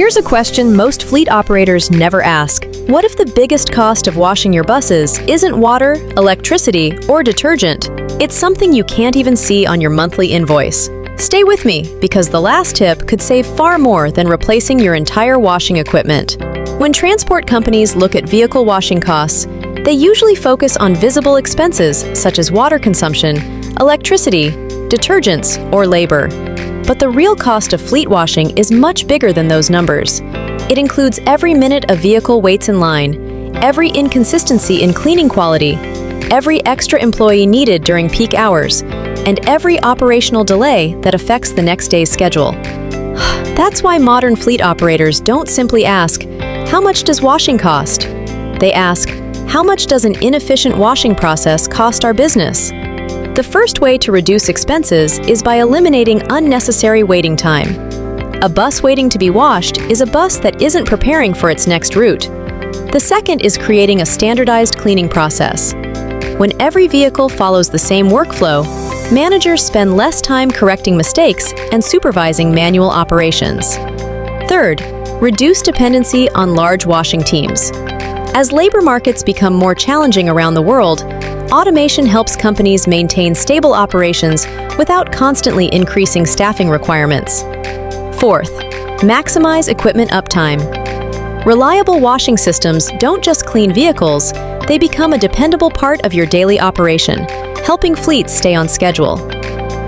Here's a question most fleet operators never ask. What if the biggest cost of washing your buses isn't water, electricity, or detergent? It's something you can't even see on your monthly invoice. Stay with me, because the last tip could save far more than replacing your entire washing equipment. When transport companies look at vehicle washing costs, they usually focus on visible expenses such as water consumption, electricity, detergents, or labor. But the real cost of fleet washing is much bigger than those numbers. It includes every minute a vehicle waits in line, every inconsistency in cleaning quality, every extra employee needed during peak hours, and every operational delay that affects the next day's schedule. That's why modern fleet operators don't simply ask, "How much does washing cost?" They ask, "How much does an inefficient washing process cost our business?" The first way to reduce expenses is by eliminating unnecessary waiting time. A bus waiting to be washed is a bus that isn't preparing for its next route. The second is creating a standardized cleaning process. When every vehicle follows the same workflow, managers spend less time correcting mistakes and supervising manual operations. Third, reduce dependency on large washing teams. As labor markets become more challenging around the world, automation helps companies maintain stable operations without constantly increasing staffing requirements. Fourth, maximize equipment uptime. Reliable washing systems don't just clean vehicles, they become a dependable part of your daily operation, helping fleets stay on schedule.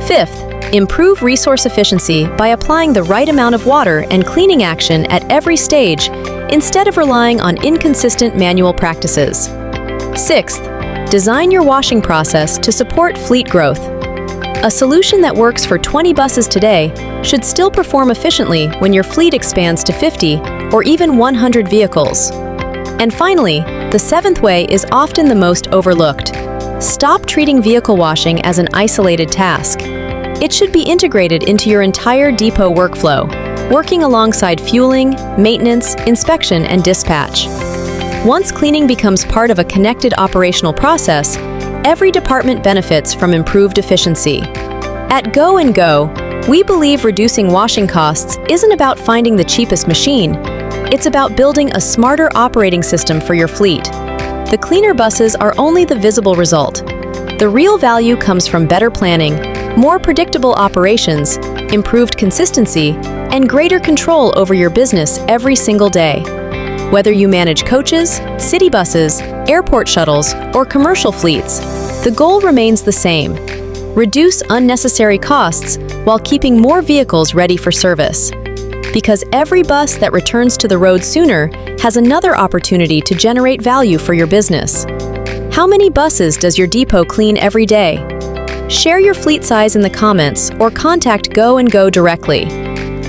Fifth, improve resource efficiency by applying the right amount of water and cleaning action at every stage, instead of relying on inconsistent manual practices. Sixth, design your washing process to support fleet growth. A solution that works for 20 buses today should still perform efficiently when your fleet expands to 50 or even 100 vehicles. And finally, the seventh way is often the most overlooked. Stop treating vehicle washing as an isolated task. It should be integrated into your entire depot workflow, working alongside fueling, maintenance, inspection, and dispatch. Once cleaning becomes part of a connected operational process, every department benefits from improved efficiency. At Go&Go, we believe reducing washing costs isn't about finding the cheapest machine. It's about building a smarter operating system for your fleet. The cleaner buses are only the visible result. The real value comes from better planning, more predictable operations, improved consistency, and greater control over your business every single day. Whether you manage coaches, city buses, airport shuttles, or commercial fleets, the goal remains the same: reduce unnecessary costs while keeping more vehicles ready for service. Because every bus that returns to the road sooner has another opportunity to generate value for your business. How many buses does your depot clean every day? Share your fleet size in the comments or contact Go&Go directly.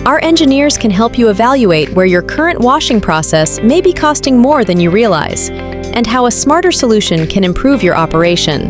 Our engineers can help you evaluate where your current washing process may be costing more than you realize, and how a smarter solution can improve your operation.